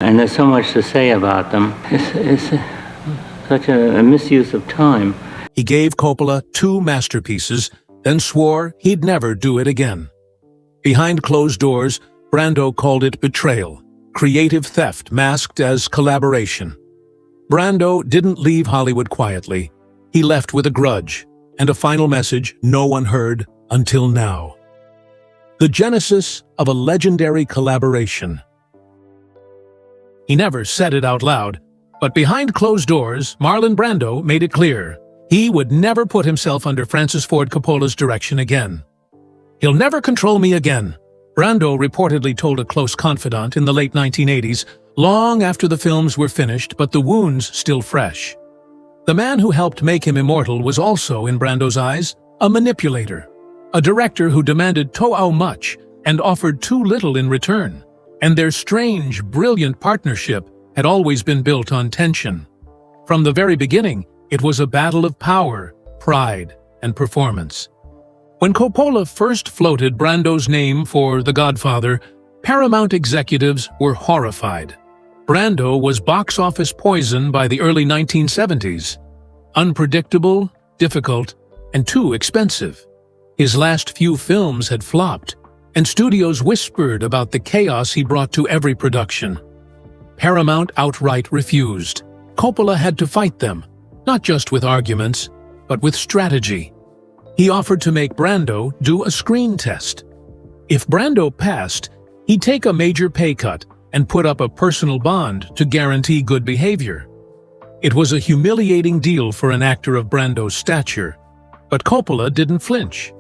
And there's so much to say about them. It's such a misuse of time. He gave Coppola 2 masterpieces, then swore he'd never do it again. Behind closed doors, Brando called it betrayal, creative theft masked as collaboration. Brando didn't leave Hollywood quietly. He left with a grudge, and a final message no one heard until now. The genesis of a legendary collaboration. He never said it out loud, but behind closed doors, Marlon Brando made it clear he would never put himself under Francis Ford Coppola's direction again. "He'll never control me again," Brando reportedly told a close confidant in the late 1980s, long after the films were finished but the wounds still fresh. The man who helped make him immortal was also, in Brando's eyes, a manipulator, a director who demanded too much and offered too little in return. And their strange, brilliant partnership had always been built on tension. From the very beginning, it was a battle of power, pride, and performance. When Coppola first floated Brando's name for The Godfather, Paramount executives were horrified. Brando was box office poison by the early 1970s. Unpredictable, difficult, and too expensive. His last few films had flopped, and studios whispered about the chaos he brought to every production. Paramount outright refused. Coppola had to fight them, not just with arguments, but with strategy. He offered to make Brando do a screen test. If Brando passed, he'd take a major pay cut and put up a personal bond to guarantee good behavior. It was a humiliating deal for an actor of Brando's stature, but Coppola didn't flinch.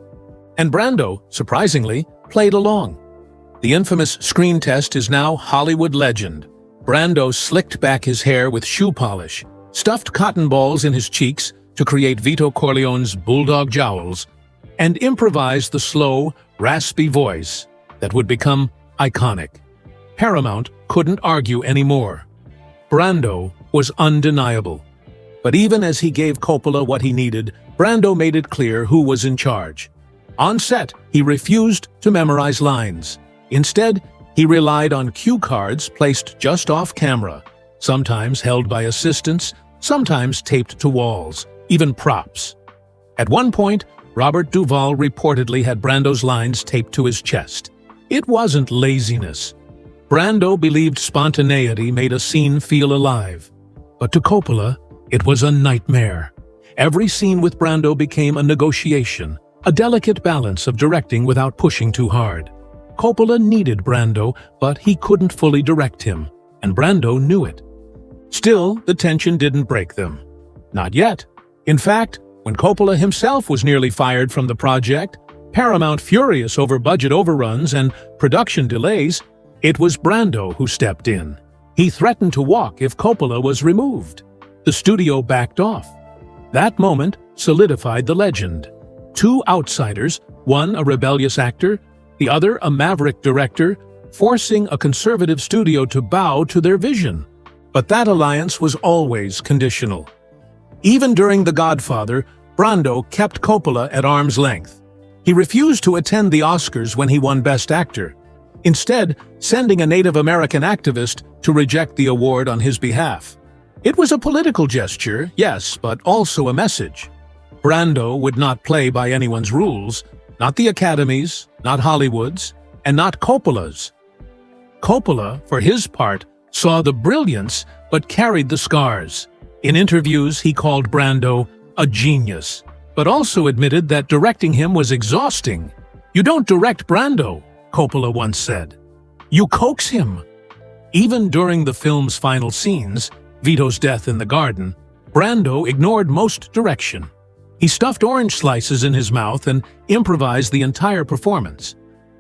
And Brando, surprisingly, played along. The infamous screen test is now Hollywood legend. Brando slicked back his hair with shoe polish, stuffed cotton balls in his cheeks to create Vito Corleone's bulldog jowls, and improvised the slow, raspy voice that would become iconic. Paramount couldn't argue anymore. Brando was undeniable. But even as he gave Coppola what he needed, Brando made it clear who was in charge. On set, he refused to memorize lines. Instead, he relied on cue cards placed just off camera, sometimes held by assistants, sometimes taped to walls, even props. At one point, Robert Duvall reportedly had Brando's lines taped to his chest. It wasn't laziness. Brando believed spontaneity made a scene feel alive. But to Coppola, it was a nightmare. Every scene with Brando became a negotiation, a delicate balance of directing without pushing too hard. Coppola needed Brando, but he couldn't fully direct him, and Brando knew it. Still, the tension didn't break them. Not yet. In fact, when Coppola himself was nearly fired from the project, Paramount furious over budget overruns and production delays, it was Brando who stepped in. He threatened to walk if Coppola was removed. The studio backed off. That moment solidified the legend. 2 outsiders, one a rebellious actor, the other a maverick director, forcing a conservative studio to bow to their vision. But that alliance was always conditional. Even during The Godfather, Brando kept Coppola at arm's length. He refused to attend the Oscars when he won Best Actor, instead sending a Native American activist to reject the award on his behalf. It was a political gesture, yes, but also a message. Brando would not play by anyone's rules, not the Academy's, not Hollywood's, and not Coppola's. Coppola, for his part, saw the brilliance but carried the scars. In interviews, he called Brando a genius, but also admitted that directing him was exhausting. "You don't direct Brando," Coppola once said. "You coax him." Even during the film's final scenes, Vito's death in the garden, Brando ignored most direction. He stuffed orange slices in his mouth and improvised the entire performance.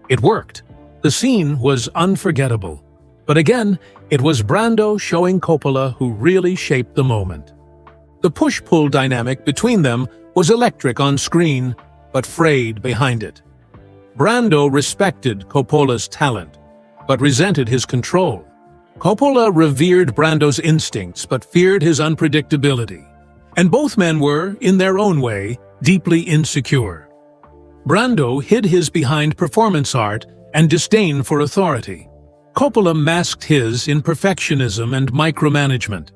It worked. The scene was unforgettable. But again, it was Brando showing Coppola who really shaped the moment. The push-pull dynamic between them was electric on screen, but frayed behind it. Brando respected Coppola's talent, but resented his control. Coppola revered Brando's instincts, but feared his unpredictability. And both men were, in their own way, deeply insecure. Brando hid his behind performance art and disdain for authority. Coppola masked his in perfectionism and micromanagement.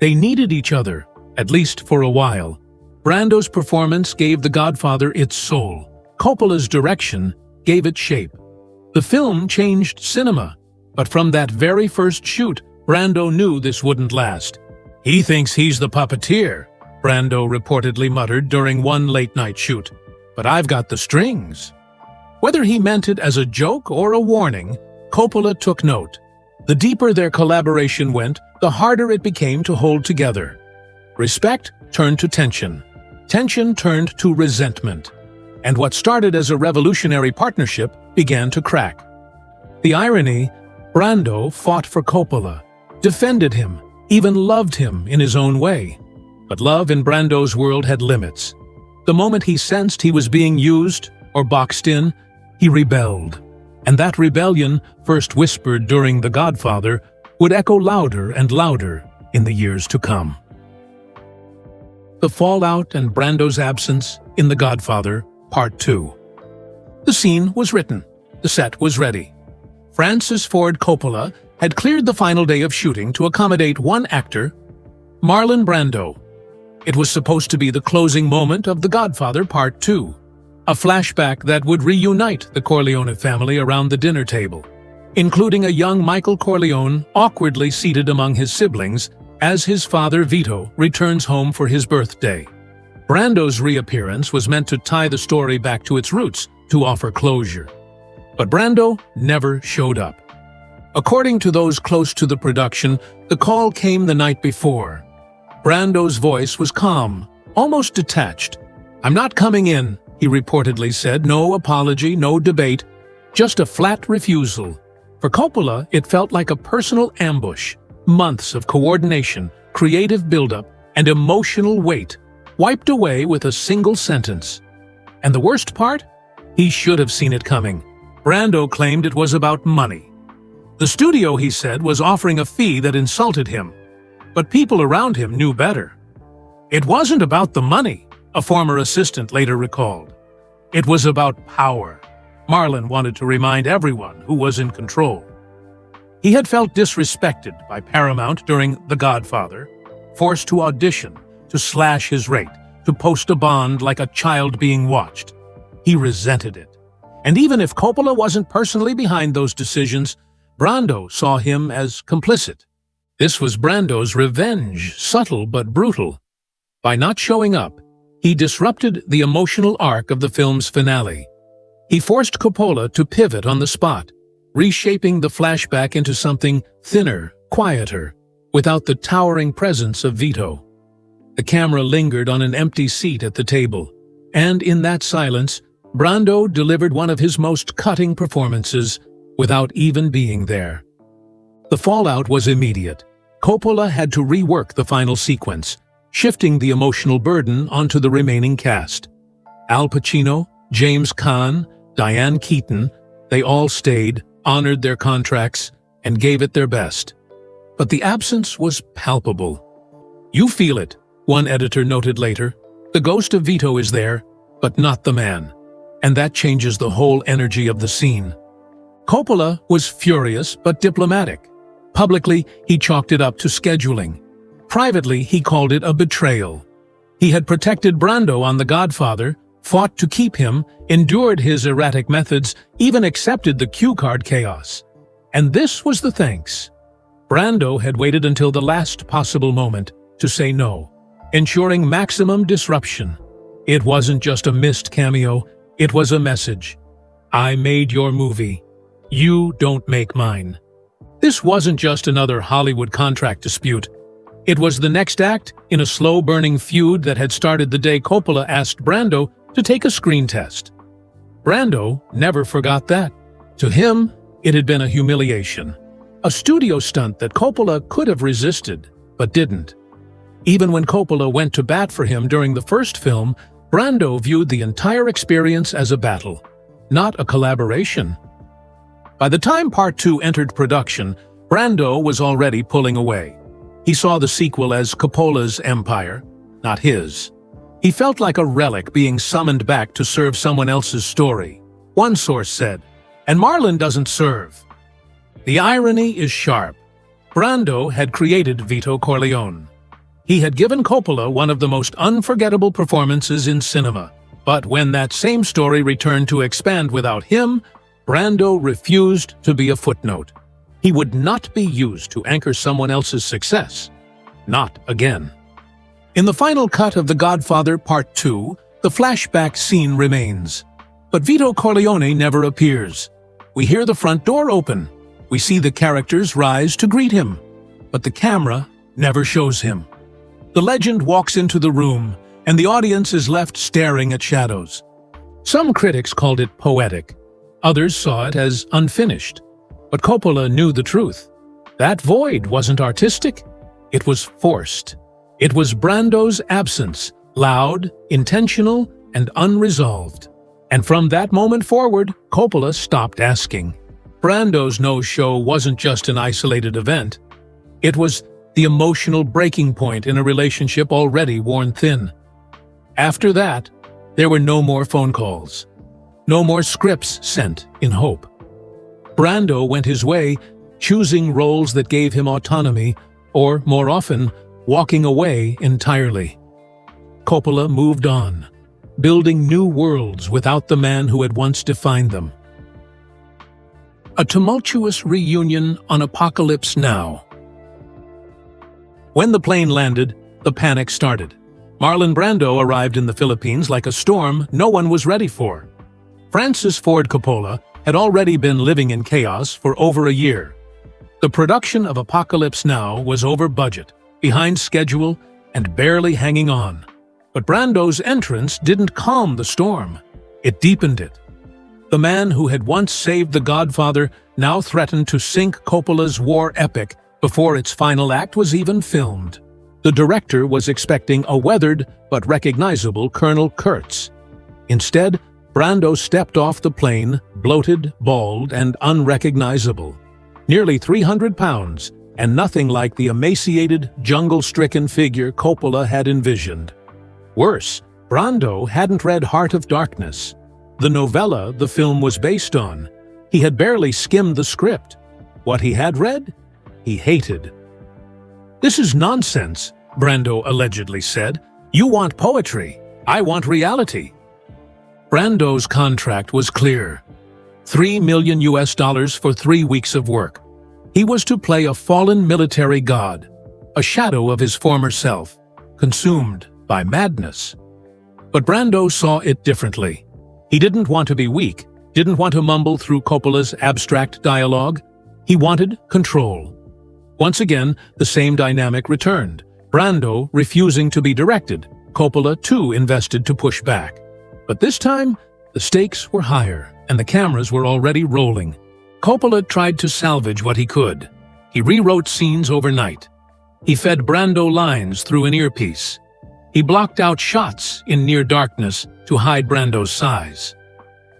They needed each other, at least for a while. Brando's performance gave The Godfather its soul. Coppola's direction gave it shape. The film changed cinema, but from that very first shoot, Brando knew this wouldn't last. "He thinks he's the puppeteer," Brando reportedly muttered during one late-night shoot. "But I've got the strings." Whether he meant it as a joke or a warning, Coppola took note. The deeper their collaboration went, the harder it became to hold together. Respect turned to tension. Tension turned to resentment. And what started as a revolutionary partnership began to crack. The irony, Brando fought for Coppola, defended him, even loved him in his own way. But love in Brando's world had limits. The moment he sensed he was being used or boxed in, he rebelled. And that rebellion, first whispered during The Godfather, would echo louder and louder in the years to come. The fallout and Brando's absence in The Godfather, Part 2. The scene was written. The set was ready. Francis Ford Coppola had cleared the final day of shooting to accommodate one actor, Marlon Brando. It was supposed to be the closing moment of The Godfather Part 2, a flashback that would reunite the Corleone family around the dinner table, including a young Michael Corleone awkwardly seated among his siblings as his father Vito returns home for his birthday. Brando's reappearance was meant to tie the story back to its roots, to offer closure. But Brando never showed up. According to those close to the production, the call came the night before. Brando's voice was calm, almost detached. "I'm not coming in," he reportedly said. No apology, no debate, just a flat refusal. For Coppola, it felt like a personal ambush. Months of coordination, creative buildup, and emotional weight, wiped away with a single sentence. And the worst part? He should have seen it coming. Brando claimed it was about money. The studio, he said, was offering a fee that insulted him. But people around him knew better. It wasn't about the money, a former assistant later recalled. It was about power. Marlon wanted to remind everyone who was in control. He had felt disrespected by Paramount during The Godfather, forced to audition, to slash his rate, to post a bond like a child being watched. He resented it. And even if Coppola wasn't personally behind those decisions, Brando saw him as complicit. This was Brando's revenge, subtle but brutal. By not showing up, he disrupted the emotional arc of the film's finale. He forced Coppola to pivot on the spot, reshaping the flashback into something thinner, quieter, without the towering presence of Vito. The camera lingered on an empty seat at the table, and in that silence, Brando delivered one of his most cutting performances without even being there. The fallout was immediate. Coppola had to rework the final sequence, shifting the emotional burden onto the remaining cast. Al Pacino, James Caan, Diane Keaton, they all stayed, honored their contracts, and gave it their best. But the absence was palpable. "You feel it," one editor noted later. "The ghost of Vito is there, but not the man. And that changes the whole energy of the scene." Coppola was furious but diplomatic. Publicly, he chalked it up to scheduling. Privately, he called it a betrayal. He had protected Brando on The Godfather, fought to keep him, endured his erratic methods, even accepted the cue card chaos. And this was the thanks. Brando had waited until the last possible moment to say no, ensuring maximum disruption. It wasn't just a missed cameo, it was a message. "I made your movie. You don't make mine." This wasn't just another Hollywood contract dispute. It was the next act in a slow-burning feud that had started the day Coppola asked Brando to take a screen test. Brando never forgot that. To him, it had been a humiliation. A studio stunt that Coppola could have resisted, but didn't. Even when Coppola went to bat for him during the first film, Brando viewed the entire experience as a battle, not a collaboration. By the time Part 2 entered production, Brando was already pulling away. He saw the sequel as Coppola's empire, not his. He felt like a relic being summoned back to serve someone else's story. One source said, "And Marlon doesn't serve." The irony is sharp. Brando had created Vito Corleone. He had given Coppola one of the most unforgettable performances in cinema. But when that same story returned to expand without him, Brando refused to be a footnote. He would not be used to anchor someone else's success. Not again. In the final cut of The Godfather Part 2, the flashback scene remains. But Vito Corleone never appears. We hear the front door open. We see the characters rise to greet him. But the camera never shows him. The legend walks into the room, and the audience is left staring at shadows. Some critics called it poetic. Others saw it as unfinished. But Coppola knew the truth. That void wasn't artistic. It was forced. It was Brando's absence, loud, intentional, and unresolved. And from that moment forward, Coppola stopped asking. Brando's no-show wasn't just an isolated event. It was the emotional breaking point in a relationship already worn thin. After that, there were no more phone calls. No more scripts sent in hope. Brando went his way, choosing roles that gave him autonomy, or, more often, walking away entirely. Coppola moved on, building new worlds without the man who had once defined them. A tumultuous reunion on Apocalypse Now. When the plane landed, the panic started. Marlon Brando arrived in the Philippines like a storm no one was ready for. Francis Ford Coppola had already been living in chaos for over a year. The production of Apocalypse Now was over budget, behind schedule, and barely hanging on. But Brando's entrance didn't calm the storm. It deepened it. The man who had once saved The Godfather now threatened to sink Coppola's war epic before its final act was even filmed. The director was expecting a weathered but recognizable Colonel Kurtz. Instead, Brando stepped off the plane, bloated, bald, and unrecognizable. Nearly 300 pounds, and nothing like the emaciated, jungle-stricken figure Coppola had envisioned. Worse, Brando hadn't read Heart of Darkness, the novella the film was based on. He had barely skimmed the script. What he had read, he hated. "This is nonsense," Brando allegedly said. "You want poetry. I want reality." Brando's contract was clear. $3 million for 3 weeks of work. He was to play a fallen military god, a shadow of his former self, consumed by madness. But Brando saw it differently. He didn't want to be weak, didn't want to mumble through Coppola's abstract dialogue. He wanted control. Once again, the same dynamic returned. Brando refusing to be directed. Coppola, too, invested to push back. But this time, the stakes were higher, and the cameras were already rolling. Coppola tried to salvage what he could. He rewrote scenes overnight. He fed Brando lines through an earpiece. He blocked out shots in near darkness to hide Brando's size.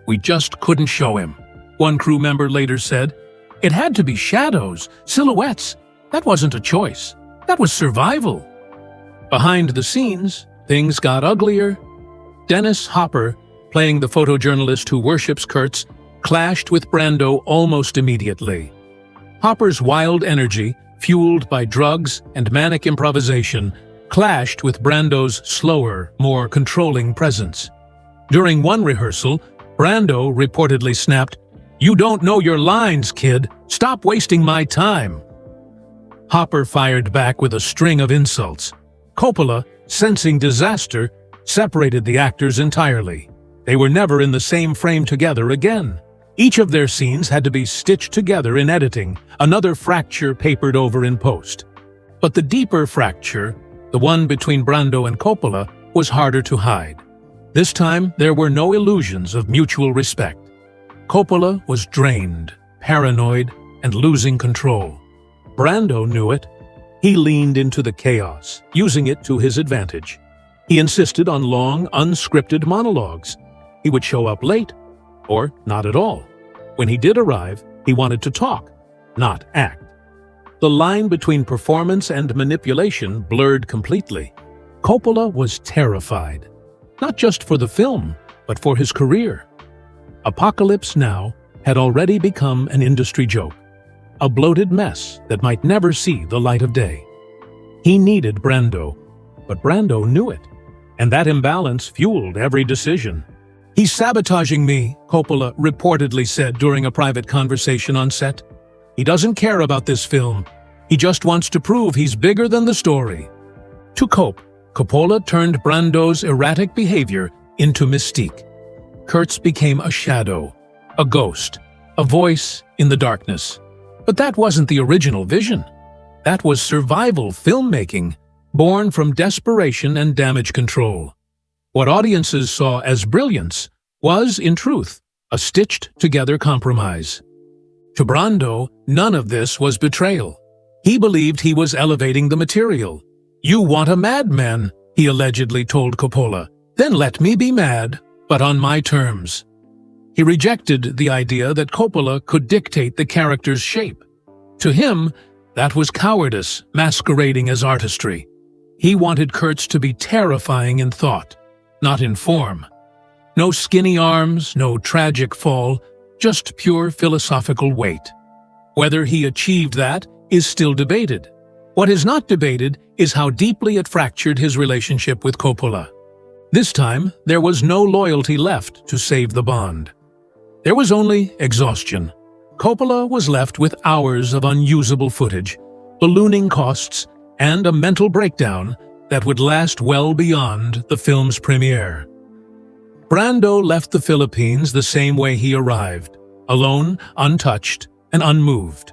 "We just couldn't show him," one crew member later said. "It had to be shadows, silhouettes. That wasn't a choice. That was survival." Behind the scenes, things got uglier. Dennis Hopper, playing the photojournalist who worships Kurtz, clashed with Brando almost immediately. Hopper's wild energy, fueled by drugs and manic improvisation, clashed with Brando's slower, more controlling presence. During one rehearsal, Brando reportedly snapped, "You don't know your lines, kid. Stop wasting my time." Hopper fired back with a string of insults. Coppola, sensing disaster, separated the actors entirely. They were never in the same frame together again. Each of their scenes had to be stitched together in editing, another fracture papered over in post. But the deeper fracture, the one between Brando and Coppola, was harder to hide. This time, there were no illusions of mutual respect. Coppola was drained, paranoid, and losing control. Brando knew it. He leaned into the chaos, using it to his advantage. He insisted on long, unscripted monologues. He would show up late, or not at all. When he did arrive, he wanted to talk, not act. The line between performance and manipulation blurred completely. Coppola was terrified, not just for the film, but for his career. Apocalypse Now had already become an industry joke. a bloated mess that might never see the light of day. He needed Brando, but Brando knew it, and that imbalance fueled every decision. "He's sabotaging me," Coppola reportedly said during a private conversation on set. "He doesn't care about this film. He just wants to prove he's bigger than the story." To cope, Coppola turned Brando's erratic behavior into mystique. Kurtz became a shadow, a ghost, a voice in the darkness. But that wasn't the original vision. That was survival filmmaking, born from desperation and damage control. What audiences saw as brilliance was, in truth, a stitched-together compromise. To Brando, none of this was betrayal. He believed he was elevating the material. "You want a madman," he allegedly told Coppola. "Then let me be mad, but on my terms." He rejected the idea that Coppola could dictate the character's shape. To him, that was cowardice masquerading as artistry. He wanted Kurtz to be terrifying in thought, not in form. No skinny arms, no tragic fall, just pure philosophical weight. Whether he achieved that is still debated. What is not debated is how deeply it fractured his relationship with Coppola. This time, there was no loyalty left to save the bond. There was only exhaustion. Coppola was left with hours of unusable footage, ballooning costs, and a mental breakdown that would last well beyond the film's premiere. Brando left the Philippines the same way he arrived, alone, untouched, and unmoved.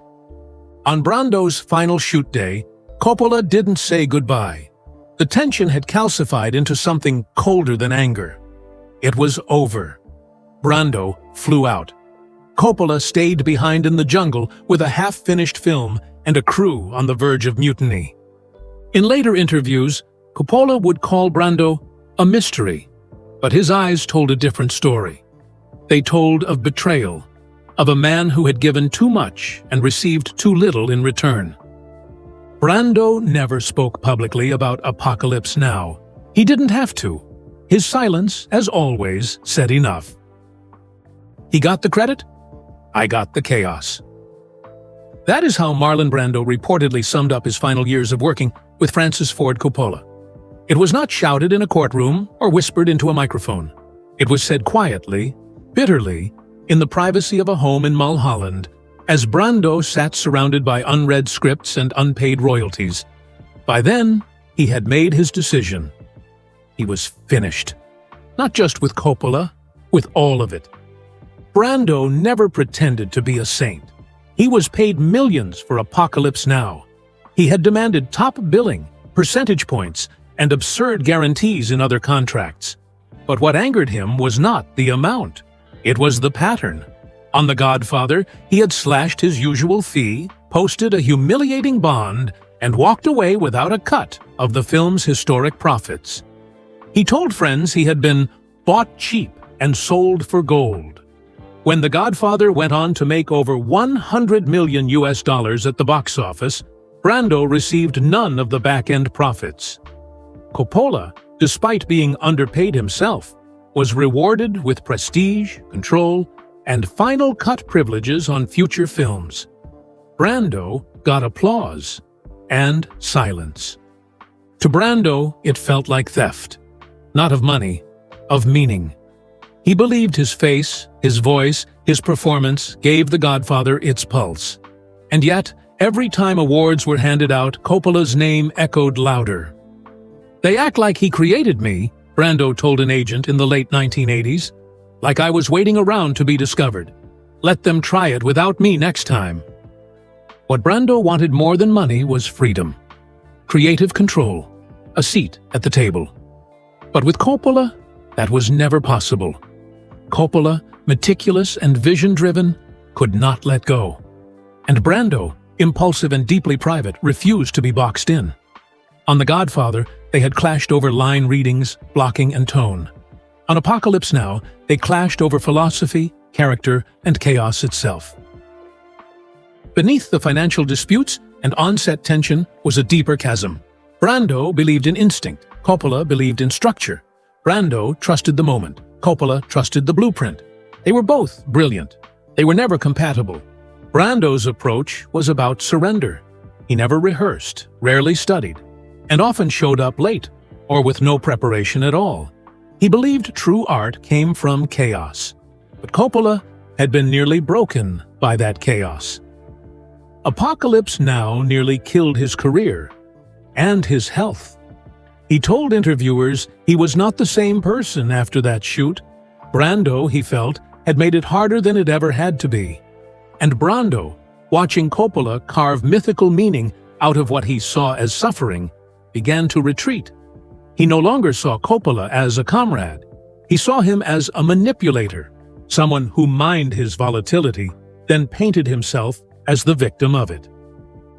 On Brando's final shoot day, Coppola didn't say goodbye. The tension had calcified into something colder than anger. It was over. Brando flew out. Coppola stayed behind in the jungle with a half-finished film and a crew on the verge of mutiny. In later interviews, Coppola would call Brando a mystery, but his eyes told a different story. They told of betrayal, of a man who had given too much and received too little in return. Brando never spoke publicly about Apocalypse Now. He didn't have to. His silence, as always, said enough. He got the credit? I got the chaos. That is how Marlon Brando reportedly summed up his final years of working with Francis Ford Coppola. It was not shouted in a courtroom or whispered into a microphone. It was said quietly, bitterly, in the privacy of a home in Mulholland, as Brando sat surrounded by unread scripts and unpaid royalties. By then, he had made his decision. He was finished. Not just with Coppola, with all of it. Brando never pretended to be a saint. He was paid millions for Apocalypse Now. He had demanded top billing, percentage points, and absurd guarantees in other contracts. But what angered him was not the amount. It was the pattern. On The Godfather, he had slashed his usual fee, posted a humiliating bond, and walked away without a cut of the film's historic profits. He told friends he had been bought cheap and sold for gold. When The Godfather went on to make over $100 million at the box office, Brando received none of the back-end profits. Coppola, despite being underpaid himself, was rewarded with prestige, control, and final cut privileges on future films. Brando got applause and silence. To Brando, it felt like theft. Not of money, of meaning. He believed his face, his voice, his performance gave The Godfather its pulse. And yet, every time awards were handed out, Coppola's name echoed louder. "They act like he created me," Brando told an agent in the late 1980s. "Like I was waiting around to be discovered. Let them try it without me next time." What Brando wanted more than money was freedom. Creative control. A seat at the table. But with Coppola, that was never possible. Coppola, meticulous and vision-driven, could not let go. And Brando, impulsive and deeply private, refused to be boxed in. On The Godfather, they had clashed over line readings, blocking, and tone. On Apocalypse Now, they clashed over philosophy, character, and chaos itself. Beneath the financial disputes and on-set tension was a deeper chasm. Brando believed in instinct. Coppola believed in structure. Brando trusted the moment. Coppola trusted the blueprint. They were both brilliant. They were never compatible. Brando's approach was about surrender. He never rehearsed, rarely studied, and often showed up late or with no preparation at all. He believed true art came from chaos, but Coppola had been nearly broken by that chaos. Apocalypse Now nearly killed his career and his health. He told interviewers he was not the same person after that shoot. Brando, he felt, had made it harder than it ever had to be. And Brando, watching Coppola carve mythical meaning out of what he saw as suffering, began to retreat. He no longer saw Coppola as a comrade. He saw him as a manipulator, someone who mined his volatility, then painted himself as the victim of it.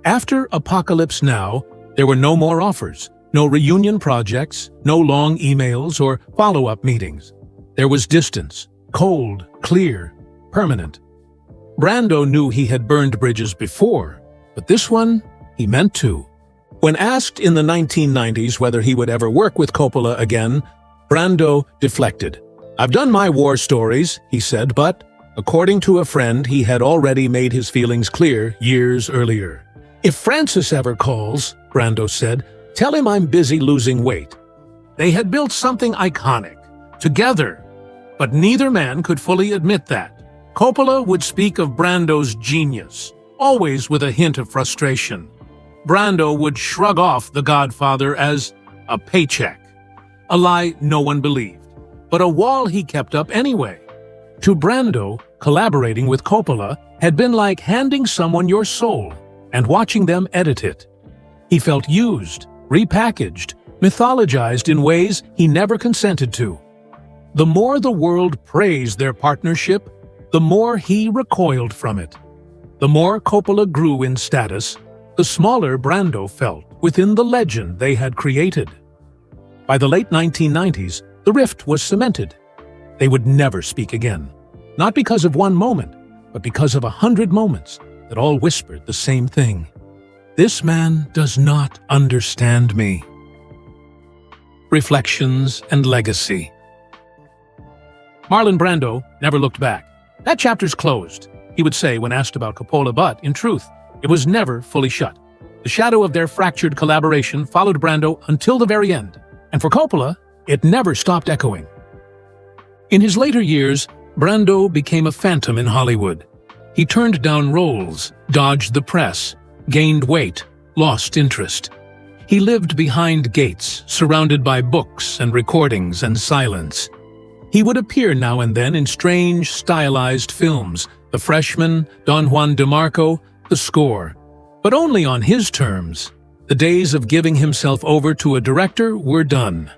After Apocalypse Now, there were no more offers, no reunion projects, no long emails or follow-up meetings. There was distance, cold, clear, permanent. Brando knew he had burned bridges before, but this one, he meant to. When asked in the 1990s whether he would ever work with Coppola again, Brando deflected. "I've done my war stories," he said, but, according to a friend, he had already made his feelings clear years earlier. "If Francis ever calls," Brando said, "tell him I'm busy losing weight." They had built something iconic, together, but neither man could fully admit that. Coppola would speak of Brando's genius, always with a hint of frustration. Brando would shrug off The Godfather as a paycheck, a lie no one believed, but a wall he kept up anyway. To Brando, collaborating with Coppola had been like handing someone your soul and watching them edit it. He felt used, repackaged, mythologized in ways he never consented to. The more the world praised their partnership, the more he recoiled from it. The more Coppola grew in status, the smaller Brando felt within the legend they had created. By the late 1990s, the rift was cemented. They would never speak again, not because of one moment, but because of 100 moments that all whispered the same thing. "This man does not understand me." Reflections and legacy. Marlon Brando never looked back. "That chapter's closed," he would say when asked about Coppola, but, in truth, it was never fully shut. The shadow of their fractured collaboration followed Brando until the very end, and for Coppola, it never stopped echoing. In his later years, Brando became a phantom in Hollywood. He turned down roles, dodged the press, gained weight, lost interest. He lived behind gates, surrounded by books and recordings and silence. He would appear now and then in strange, stylized films, The Freshman, Don Juan DeMarco, The Score, but only on his terms. The days of giving himself over to a director were done,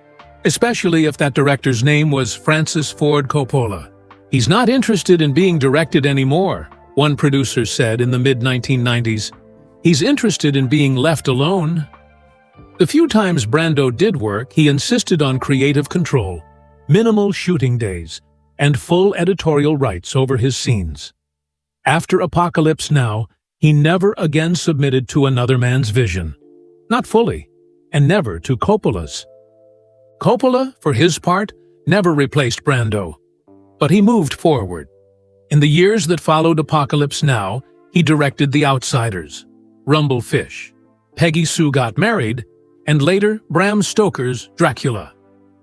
especially if that director's name was Francis Ford Coppola. "He's not interested in being directed anymore," one producer said in the mid-1990s. "He's interested in being left alone." The few times Brando did work, he insisted on creative control, minimal shooting days, and full editorial rights over his scenes. After Apocalypse Now, he never again submitted to another man's vision. Not fully, and never to Coppola's. Coppola, for his part, never replaced Brando, but he moved forward. In the years that followed Apocalypse Now, he directed The Outsiders, Rumble Fish, Peggy Sue Got Married, and later Bram Stoker's Dracula.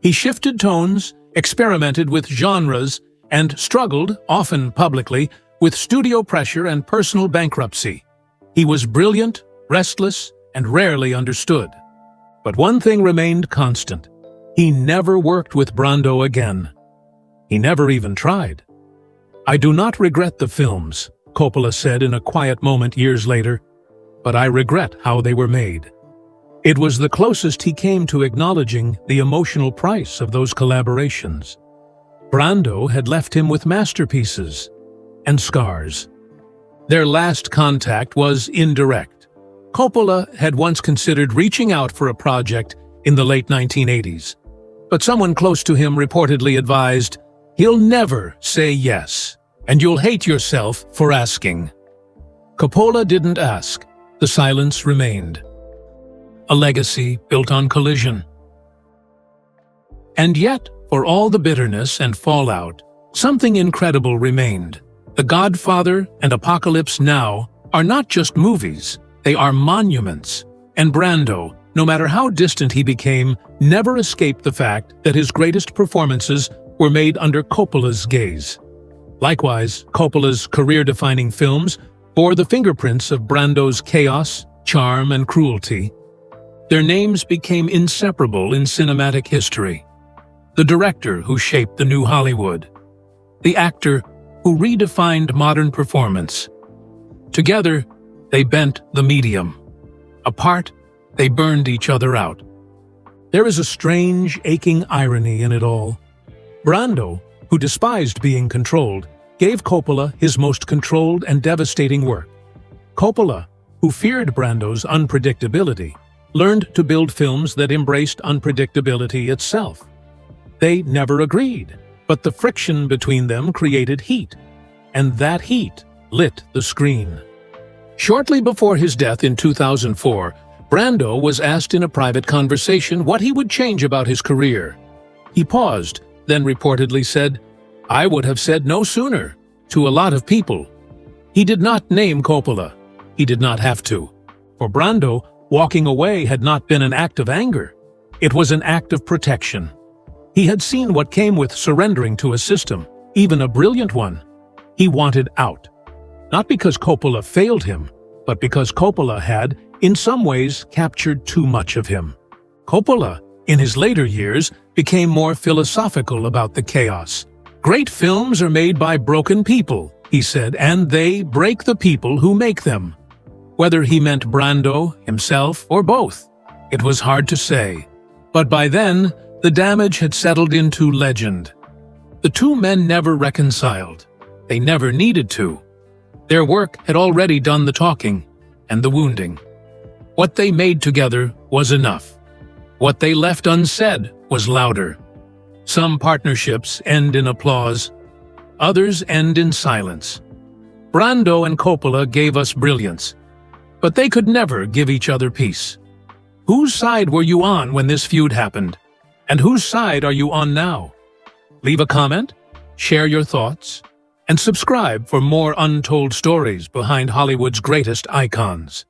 He shifted tones, experimented with genres, and struggled, often publicly, with studio pressure and personal bankruptcy. He was brilliant, restless, and rarely understood. But one thing remained constant. He never worked with Brando again. He never even tried. "I do not regret the films," Coppola said in a quiet moment years later, "but I regret how they were made." It was the closest he came to acknowledging the emotional price of those collaborations. Brando had left him with masterpieces and scars. Their last contact was indirect. Coppola had once considered reaching out for a project in the late 1980s, but someone close to him reportedly advised, "He'll never say yes, and you'll hate yourself for asking." Coppola didn't ask. The silence remained. A legacy built on collision. And yet, for all the bitterness and fallout, something incredible remained. The Godfather and Apocalypse Now are not just movies, they are monuments. And Brando, no matter how distant he became, never escaped the fact that his greatest performances were made under Coppola's gaze. Likewise, Coppola's career-defining films bore the fingerprints of Brando's chaos, charm, and cruelty. Their names became inseparable in cinematic history. The director who shaped the new Hollywood. The actor who redefined modern performance. Together, they bent the medium. Apart, they burned each other out. There is a strange, aching irony in it all. Brando, who despised being controlled, gave Coppola his most controlled and devastating work. Coppola, who feared Brando's unpredictability, learned to build films that embraced unpredictability itself. They never agreed, but the friction between them created heat, and that heat lit the screen. Shortly before his death in 2004, Brando was asked in a private conversation what he would change about his career. He paused, then reportedly said, "I would have said no sooner, to a lot of people." He did not name Coppola. He did not have to. For Brando, walking away had not been an act of anger. It was an act of protection. He had seen what came with surrendering to a system, even a brilliant one. He wanted out. Not because Coppola failed him, but because Coppola had, in some ways, captured too much of him. Coppola, in his later years, became more philosophical about the chaos. "Great films are made by broken people," he said, "and they break the people who make them." Whether he meant Brando, himself, or both, it was hard to say. But by then, the damage had settled into legend. The two men never reconciled. They never needed to. Their work had already done the talking and the wounding. What they made together was enough. What they left unsaid was louder. Some partnerships end in applause. Others end in silence. Brando and Coppola gave us brilliance, but they could never give each other peace. Whose side were you on when this feud happened? And whose side are you on now? Leave a comment, share your thoughts, and subscribe for more untold stories behind Hollywood's greatest icons.